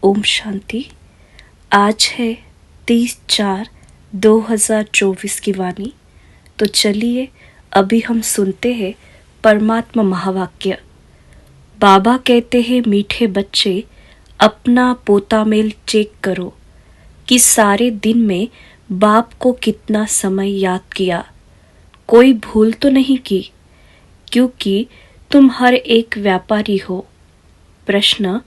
ओम शांति। आज है 30/4/2024 की वाणी। तो चलिए अभी हम सुनते हैं परमात्मा महावाक्य। बाबा कहते हैं, मीठे बच्चे अपना पोता मेल चेक करो कि सारे दिन में बाप को कितना समय याद किया, कोई भूल तो नहीं की, क्योंकि तुम हर एक व्यापारी हो। प्रश्न,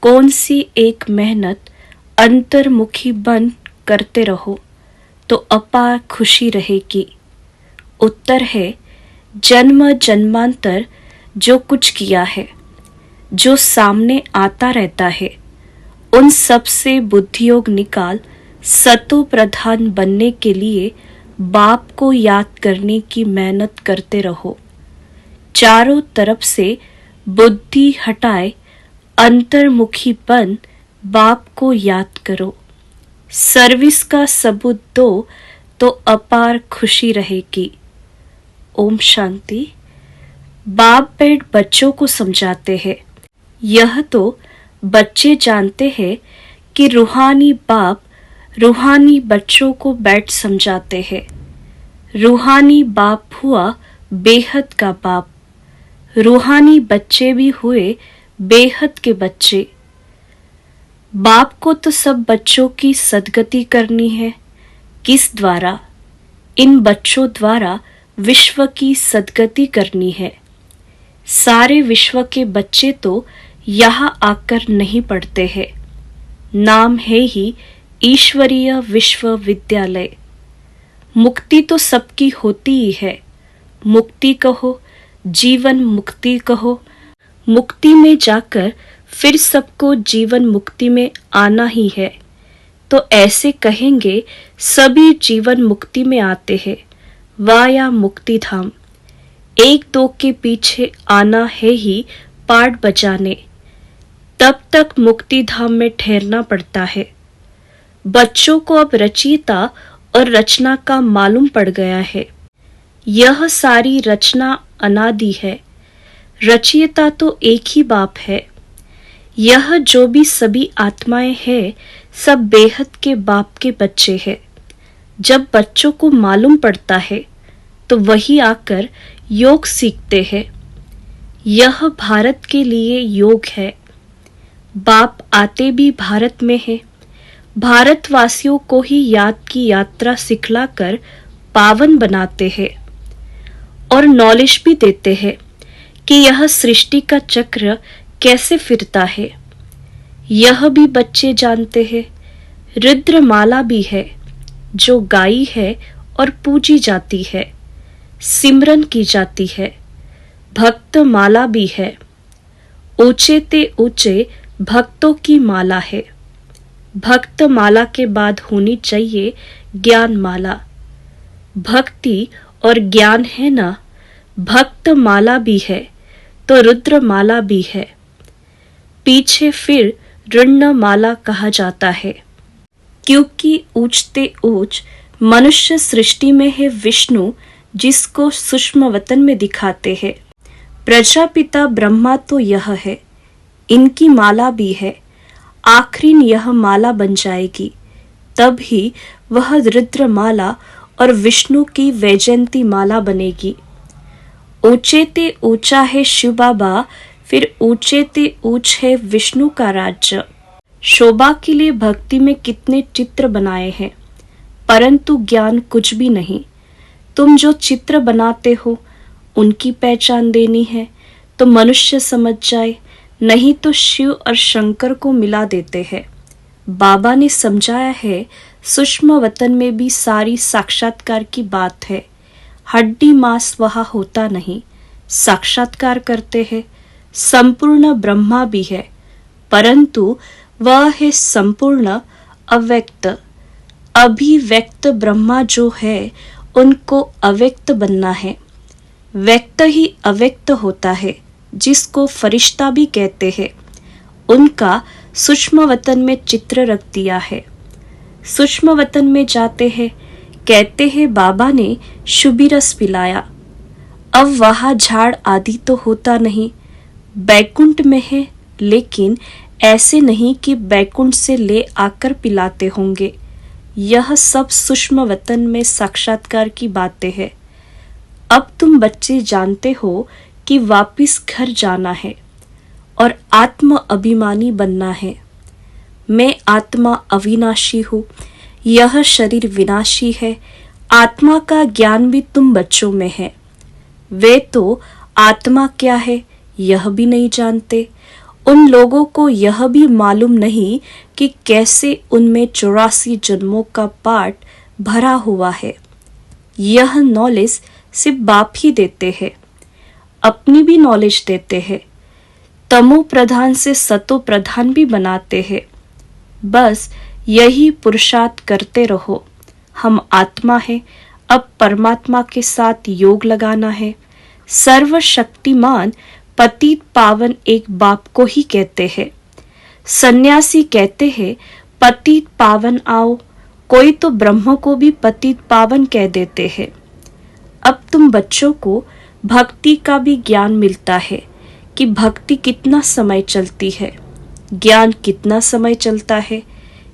कौन सी एक मेहनत अंतर्मुखी बन करते रहो तो अपार खुशी रहेगी। उत्तर है, जन्म जन्मांतर जो कुछ किया है, जो सामने आता रहता है, उन सब से बुद्धियोग निकाल सतो प्रधान बनने के लिए बाप को याद करने की मेहनत करते रहो। चारों तरफ से बुद्धि हटाए अंतर्मुखी बन बाप को याद करो। सर्विस का सबूत दो तो अपार खुशी रहेगी। ओम शांति। बाप बैठ बच्चों को समझाते हैं। यह तो बच्चे जानते हैं कि रूहानी बाप रूहानी बच्चों को बैठ समझाते हैं। रूहानी बाप हुआ बेहद का बाप, रूहानी बच्चे भी हुए बेहद के बच्चे। बाप को तो सब बच्चों की सद्गति करनी है। किस द्वारा? इन बच्चों द्वारा विश्व की सद्गति करनी है। सारे विश्व के बच्चे तो यहाँ आकर नहीं पढ़ते हैं। नाम है ही ईश्वरीय विश्वविद्यालय। मुक्ति तो सबकी होती ही है। मुक्ति कहो, जीवन मुक्ति कहो। मुक्ति में जाकर फिर सबको जीवन मुक्ति में आना ही है। तो ऐसे कहेंगे सभी जीवन मुक्ति में आते हैं, वाया मुक्ति धाम। एक दो के पीछे आना है ही पाठ बजाने, तब तक मुक्ति धाम में ठहरना पड़ता है। बच्चों को अब रचयिता और रचना का मालूम पड़ गया है। यह सारी रचना अनादि है। रचयिता तो एक ही बाप है। यह जो भी सभी आत्माएं हैं, सब बेहद के बाप के बच्चे हैं। जब बच्चों को मालूम पड़ता है तो वही आकर योग सीखते हैं। यह भारत के लिए योग है। बाप आते भी भारत में है। भारतवासियों को ही याद की यात्रा सिखलाकर पावन बनाते हैं और नॉलेज भी देते हैं कि यह सृष्टि का चक्र कैसे फिरता है। यह भी बच्चे जानते हैं। रुद्रमाला भी है जो गाई है और पूजी जाती है, सिमरन की जाती है। भक्त माला भी है। ऊंचे ते ऊंचे भक्तों की माला है। भक्त माला के बाद होनी चाहिए ज्ञान माला। भक्ति और ज्ञान है ना, भक्त माला भी है तो रुद्र माला भी है। पीछे फिर ऋण माला कहा जाता है, क्योंकि ऊंचते ऊंच मनुष्य सृष्टि में है विष्णु, जिसको सूक्ष्म वतन में दिखाते हैं। प्रजापिता ब्रह्मा तो यह है, इनकी माला भी है। आखिरी यह माला बन जाएगी, तब ही वह रुद्र माला और विष्णु की वैजयंती माला बनेगी। ऊंचे ते ऊंचा है शिव बाबा, फिर ऊंचे ते ऊंच है विष्णु का राज्य। शोभा के लिए भक्ति में कितने चित्र बनाए हैं, परंतु ज्ञान कुछ भी नहीं। तुम जो चित्र बनाते हो उनकी पहचान देनी है तो मनुष्य समझ जाए, नहीं तो शिव और शंकर को मिला देते हैं। बाबा ने समझाया है, सूक्ष्म वतन में भी सारी साक्षात्कार की बात है। हड्डी मांस वहाँ होता नहीं, साक्षात्कार करते हैं। संपूर्ण ब्रह्मा भी है, परंतु वह है संपूर्ण अव्यक्त। अभिव्यक्त ब्रह्मा जो है, उनको अव्यक्त बनना है। व्यक्त ही अव्यक्त होता है, जिसको फरिश्ता भी कहते हैं। उनका सूक्ष्म वतन में चित्र रख दिया है। सूक्ष्म वतन में जाते हैं, कहते हैं बाबा ने शुभी रस पिलाया। अब वहाँ झाड़ आदि तो होता नहीं, बैकुंठ में है, लेकिन ऐसे नहीं कि बैकुंठ से ले आकर पिलाते होंगे। यह सब सूक्ष्म वतन में साक्षात्कार की बातें हैं। अब तुम बच्चे जानते हो कि वापिस घर जाना है और आत्म अभिमानी बनना है। मैं आत्मा अविनाशी हूँ, यह शरीर विनाशी है। आत्मा का ज्ञान भी तुम बच्चों में है। वे तो आत्मा क्या है यह भी नहीं जानते। उन लोगों को यह भी मालूम नहीं कि कैसे उनमें 84 जन्मों का पाठ भरा हुआ है। यह नॉलेज सिर्फ बाप ही देते हैं, अपनी भी नॉलेज देते हैं, तमो प्रधान से सतो प्रधान भी बनाते हैं। बस यही पुरुषार्थ करते रहो। हम आत्मा है, अब परमात्मा के साथ योग लगाना है। सर्वशक्तिमान पतित पावन एक बाप को ही कहते हैं। सन्यासी कहते हैं पतित पावन आओ, कोई तो ब्रह्म को भी पतित पावन कह देते हैं। अब तुम बच्चों को भक्ति का भी ज्ञान मिलता है कि भक्ति कितना समय चलती है, ज्ञान कितना समय चलता है,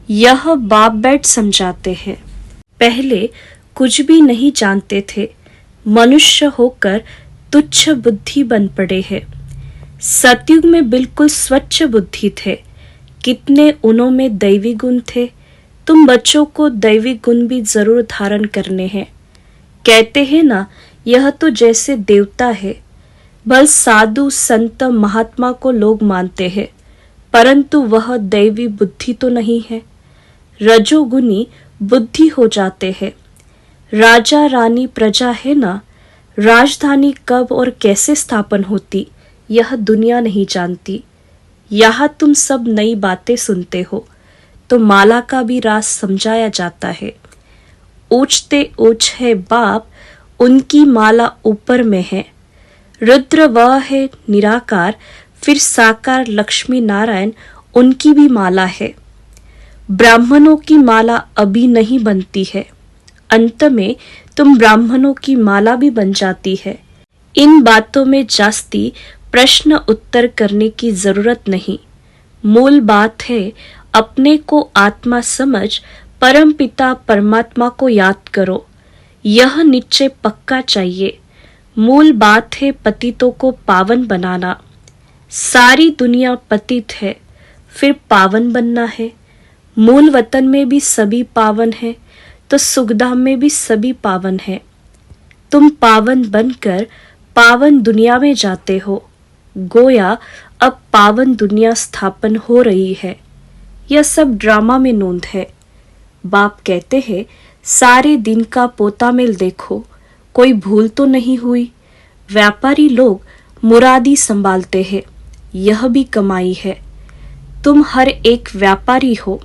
यह बाप बैठ समझाते हैं। पहले कुछ भी नहीं जानते थे, मनुष्य होकर तुच्छ बुद्धि बन पड़े हैं। सतयुग में बिल्कुल स्वच्छ बुद्धि थे, कितने उनों में दैवी गुण थे। तुम बच्चों को दैवी गुण भी जरूर धारण करने हैं। कहते हैं ना, यह तो जैसे देवता है। बस साधु संत महात्मा को लोग मानते हैं, परंतु वह दैवी बुद्धि तो नहीं है। रजोगुनी बुद्धि हो जाते हैं। राजा रानी प्रजा है ना, राजधानी कब और कैसे स्थापन होती यह दुनिया नहीं जानती। यहाँ तुम सब नई बातें सुनते हो तो माला का भी राज समझाया जाता है। ऊंचते ऊंच है बाप, उनकी माला ऊपर में है। रुद्र वह है निराकार, फिर साकार लक्ष्मी नारायण, उनकी भी माला है। ब्राह्मणों की माला अभी नहीं बनती है, अंत में तुम ब्राह्मणों की माला भी बन जाती है। इन बातों में जास्ती प्रश्न उत्तर करने की जरूरत नहीं। मूल बात है अपने को आत्मा समझ परम पिता परमात्मा को याद करो। यह निश्चय पक्का चाहिए। मूल बात है पतितों को पावन बनाना। सारी दुनिया पतित है, फिर पावन बनना है। मूल वतन में भी सभी पावन है, तो सुखधाम में भी सभी पावन है। तुम पावन बनकर पावन दुनिया में जाते हो। गोया अब पावन दुनिया स्थापन हो रही है। यह सब ड्रामा में नोंद है। बाप कहते हैं सारे दिन का पोता मेल देखो, कोई भूल तो नहीं हुई। व्यापारी लोग मुरादी संभालते हैं, यह भी कमाई है। तुम हर एक व्यापारी हो,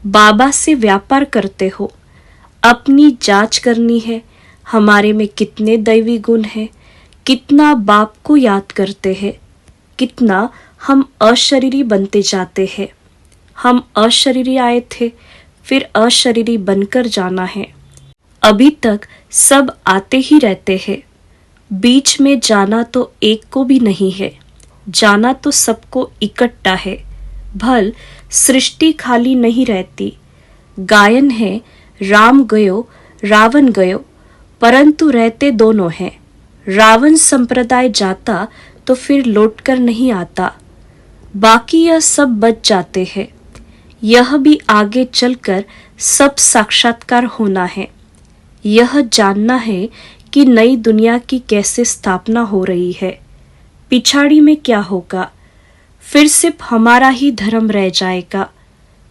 बाबा से व्यापार करते हो। अपनी जांच करनी है, हमारे में कितने दैवी गुण हैं, कितना बाप को याद करते हैं, कितना हम अशरीरी बनते जाते हैं। हम अशरीरी आए थे, फिर अशरीरी बनकर जाना है। अभी तक सब आते ही रहते हैं, बीच में जाना तो एक को भी नहीं है, जाना तो सबको इकट्ठा है। भल सृष्टि खाली नहीं रहती। गायन है राम गयो रावण गयो, परंतु रहते दोनों हैं। रावण संप्रदाय जाता तो फिर लौटकर नहीं आता, बाकी यह सब बच जाते हैं। यह भी आगे चलकर सब साक्षात्कार होना है। यह जानना है कि नई दुनिया की कैसे स्थापना हो रही है, पिछाड़ी में क्या होगा। फिर सिर्फ हमारा ही धर्म रह जाएगा।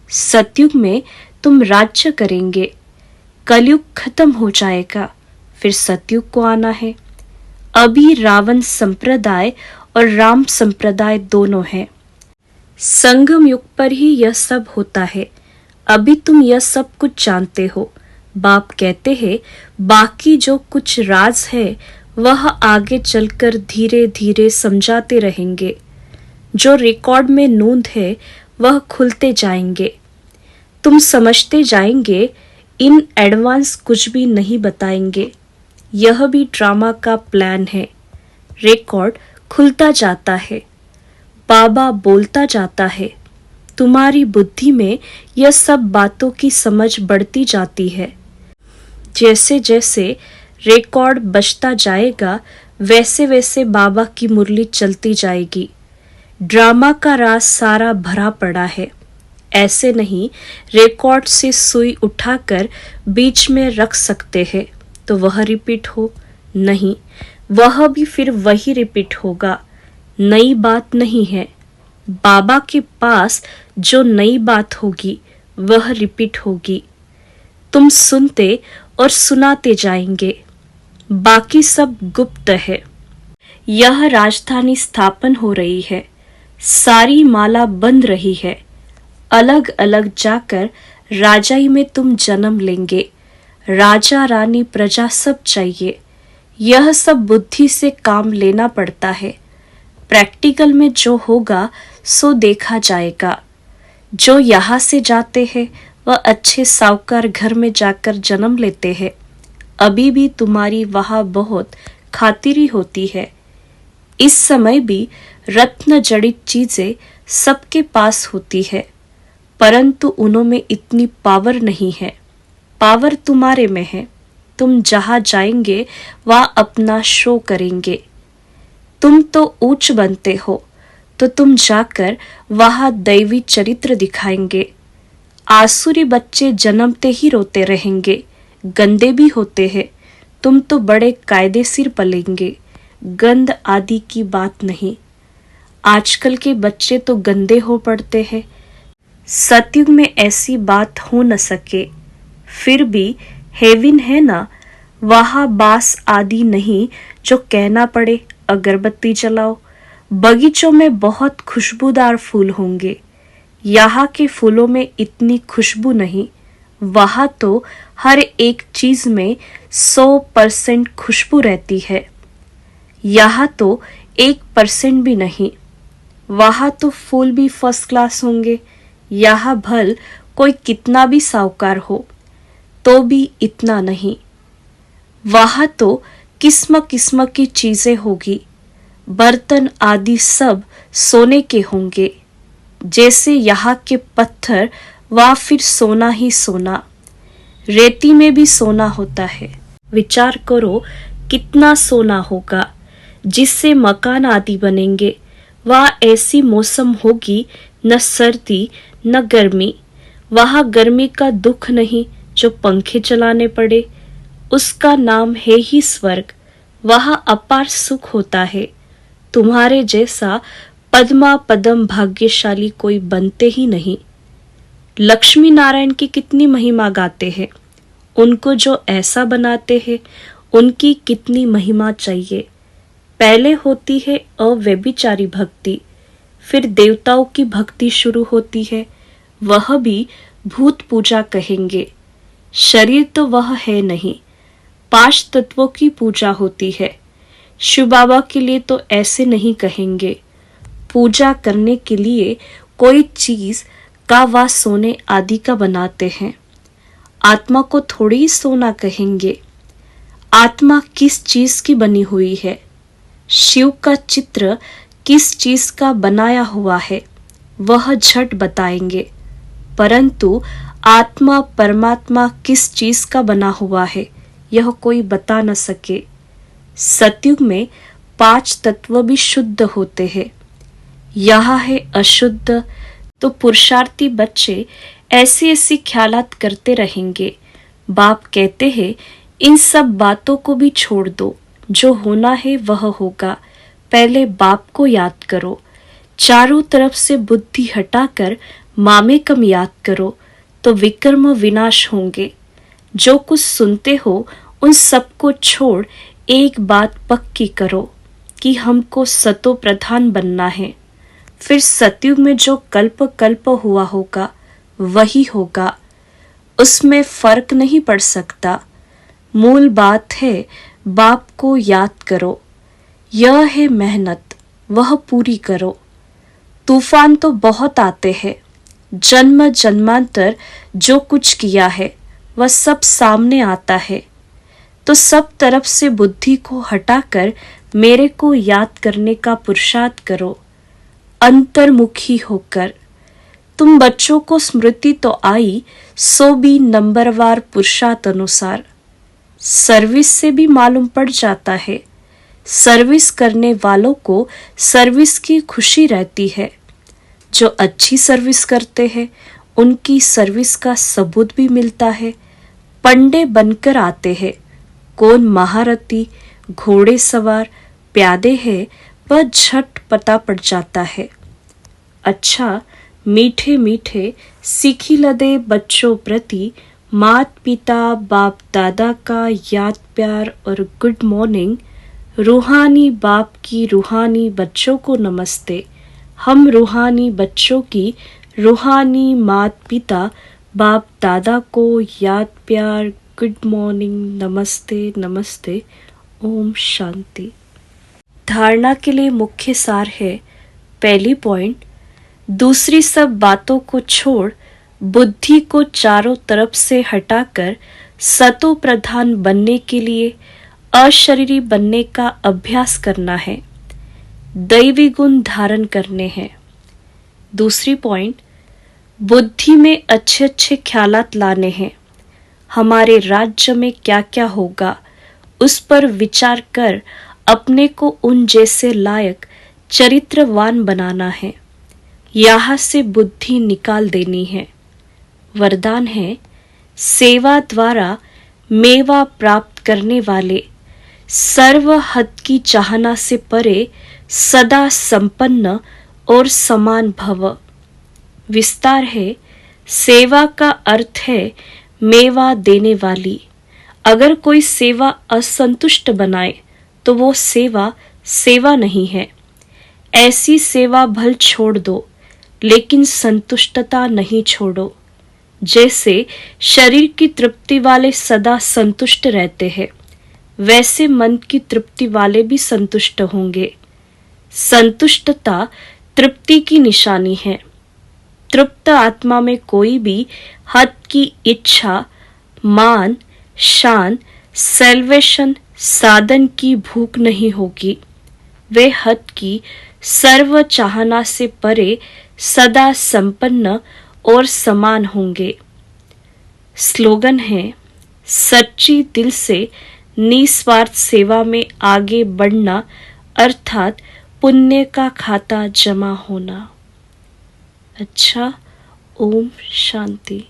सतयुग में तुम राज्य करेंगे, कलयुग खत्म हो जाएगा, फिर सतयुग को आना है। अभी रावण संप्रदाय और राम संप्रदाय दोनों हैं। संगम युग पर ही यह सब होता है। अभी तुम यह सब कुछ जानते हो। बाप कहते हैं बाकी जो कुछ राज है वह आगे चलकर धीरे धीरे समझाते रहेंगे। जो रिकॉर्ड में नोंद है वह खुलते जाएंगे, तुम समझते जाएंगे। इन एडवांस कुछ भी नहीं बताएंगे। यह भी ड्रामा का प्लान है। रिकॉर्ड खुलता जाता है, बाबा बोलता जाता है, तुम्हारी बुद्धि में यह सब बातों की समझ बढ़ती जाती है। जैसे जैसे रिकॉर्ड बजता जाएगा वैसे वैसे बाबा की मुरली चलती जाएगी। ड्रामा का राज सारा भरा पड़ा है। ऐसे नहीं रिकॉर्ड से सुई उठाकर बीच में रख सकते हैं तो वह रिपीट हो, नहीं, वह भी फिर वही रिपीट होगा। नई बात नहीं है। बाबा के पास जो नई बात होगी वह रिपीट होगी। तुम सुनते और सुनाते जाएंगे, बाकी सब गुप्त है। यह राजधानी स्थापन हो रही है, सारी माला बंध रही है। अलग अलग जाकर राजाई में तुम जन्म लेंगे। राजा रानी प्रजा सब चाहिए। यह सब बुद्धि से काम लेना पड़ता है। प्रैक्टिकल में जो होगा सो देखा जाएगा। जो यहाँ से जाते हैं वह अच्छे साहूकार घर में जाकर जन्म लेते हैं। अभी भी तुम्हारी वहाँ बहुत खातिरी होती है। इस समय भी रत्न जड़ित चीजें सबके पास होती है, परंतु उनमें इतनी पावर नहीं है। पावर तुम्हारे में है। तुम जहाँ जाएंगे वहाँ अपना शो करेंगे। तुम तो ऊंच बनते हो तो तुम जाकर वहाँ दैवी चरित्र दिखाएंगे। आसुरी बच्चे जन्मते ही रोते रहेंगे, गंदे भी होते हैं। तुम तो बड़े कायदे सिर पलेंगे। गंद आदि की बात नहीं। आजकल के बच्चे तो गंदे हो पड़ते हैं। सतयुग में ऐसी बात हो न सके। फिर भी हेवन है ना, वहाँ बास आदि नहीं जो कहना पड़े अगरबत्ती जलाओ। बगीचों में बहुत खुशबूदार फूल होंगे। यहाँ के फूलों में इतनी खुशबू नहीं। वहाँ तो हर एक चीज में 100% खुशबू रहती है। यहाँ तो 1% भी नहीं। वहाँ तो फूल भी फर्स्ट क्लास होंगे। यहाँ भल कोई कितना भी साहूकार हो तो भी इतना नहीं। वहाँ तो किस्म किस्म की चीजें होगी। बर्तन आदि सब सोने के होंगे। जैसे यहाँ के पत्थर वह फिर सोना ही सोना। रेती में भी सोना होता है। विचार करो कितना सोना होगा जिससे मकान आदि बनेंगे। वह ऐसी मौसम होगी, न सर्दी न गर्मी। वहाँ गर्मी का दुख नहीं जो पंखे चलाने पड़े। उसका नाम है ही स्वर्ग। वहाँ अपार सुख होता है। तुम्हारे जैसा पद्मा पदम भाग्यशाली कोई बनते ही नहीं। लक्ष्मी नारायण की कितनी महिमा गाते हैं। उनको जो ऐसा बनाते हैं उनकी कितनी महिमा चाहिए। पहले होती है अव्यभिचारी भक्ति, फिर देवताओं की भक्ति शुरू होती है। वह भी भूत पूजा कहेंगे। शरीर तो वह है नहीं। 5 तत्वों की पूजा होती है। शिव बाबा के लिए तो ऐसे नहीं कहेंगे। पूजा करने के लिए कोई चीज का व सोने आदि का बनाते हैं। आत्मा को थोड़ी ही सोना कहेंगे। आत्मा किस चीज की बनी हुई है? शिव का चित्र किस चीज का बनाया हुआ है वह झट बताएंगे, परंतु आत्मा परमात्मा किस चीज का बना हुआ है यह कोई बता न सके। सतयुग में 5 तत्व भी शुद्ध होते हैं। यह है अशुद्ध। तो पुरुषार्थी बच्चे ऐसी ऐसी ख्यालात करते रहेंगे। बाप कहते हैं इन सब बातों को भी छोड़ दो। जो होना है वह होगा। पहले बाप को याद करो। चारों तरफ से बुद्धि हटाकर मामे कम याद करो तो विकर्म विनाश होंगे। जो कुछ सुनते हो उन सबको छोड़ एक बात पक्की करो कि हमको सतो प्रधान बनना है। फिर सतयुग में जो कल्प कल्प हुआ होगा वही होगा। उसमें फर्क नहीं पड़ सकता। मूल बात है बाप को याद करो। यह है मेहनत, वह पूरी करो। तूफान तो बहुत आते हैं। जन्म जन्मांतर जो कुछ किया है वह सब सामने आता है। तो सब तरफ से बुद्धि को हटाकर मेरे को याद करने का पुरुषार्थ करो, अंतर्मुखी होकर। तुम बच्चों को स्मृति तो आई, सो भी नंबरवार पुरुषार्थ अनुसार। सर्विस से भी मालूम पड़ जाता है, सर्विस करने वालों को सर्विस की खुशी रहती है। जो अच्छी सर्विस करते हैं उनकी सर्विस का सबूत भी मिलता है। पंडे बनकर आते हैं, कौन महारथी, घोड़े सवार, प्यादे हैं, वह झट पता पड़ जाता है। अच्छा, मीठे मीठे सीखी लदे बच्चों प्रति मात पिता बाप दादा का याद प्यार और गुड मॉर्निंग। रूहानी बाप की रूहानी बच्चों को नमस्ते। हम रूहानी बच्चों की रूहानी मात पिता बाप दादा को याद प्यार गुड मॉर्निंग नमस्ते नमस्ते। ओम शांति। धारणा के लिए मुख्य सार है, पहली पॉइंट, दूसरी सब बातों को छोड़ बुद्धि को चारों तरफ से हटाकर सतो प्रधान बनने के लिए अशरीरी बनने का अभ्यास करना है, दैवी गुण धारण करने हैं। दूसरी पॉइंट, बुद्धि में अच्छे अच्छे ख्यालात लाने हैं। हमारे राज्य में क्या क्या होगा उस पर विचार कर अपने को उन जैसे लायक चरित्रवान बनाना है। यहाँ से बुद्धि निकाल देनी है। वरदान है, सेवा द्वारा मेवा प्राप्त करने वाले सर्व हद की चाहना से परे सदा संपन्न और समान भव। विस्तार है, सेवा का अर्थ है मेवा देने वाली। अगर कोई सेवा असंतुष्ट बनाए तो वो सेवा सेवा नहीं है। ऐसी सेवा भल छोड़ दो, लेकिन संतुष्टता नहीं छोड़ो। जैसे शरीर की तृप्ति वाले सदा संतुष्ट रहते हैं, वैसे मन की तृप्ति वाले भी संतुष्ट होंगे। संतुष्टता तृप्ति की निशानी है। तृप्त आत्मा में कोई भी हद की इच्छा, मान, शान, सेल्वेशन, साधन की भूख नहीं होगी। वे हद की सर्व चाहना से परे सदा संपन्न और समान होंगे। स्लोगन है, सच्ची दिल से निस्वार्थ सेवा में आगे बढ़ना अर्थात पुण्य का खाता जमा होना। अच्छा, ओम शांति।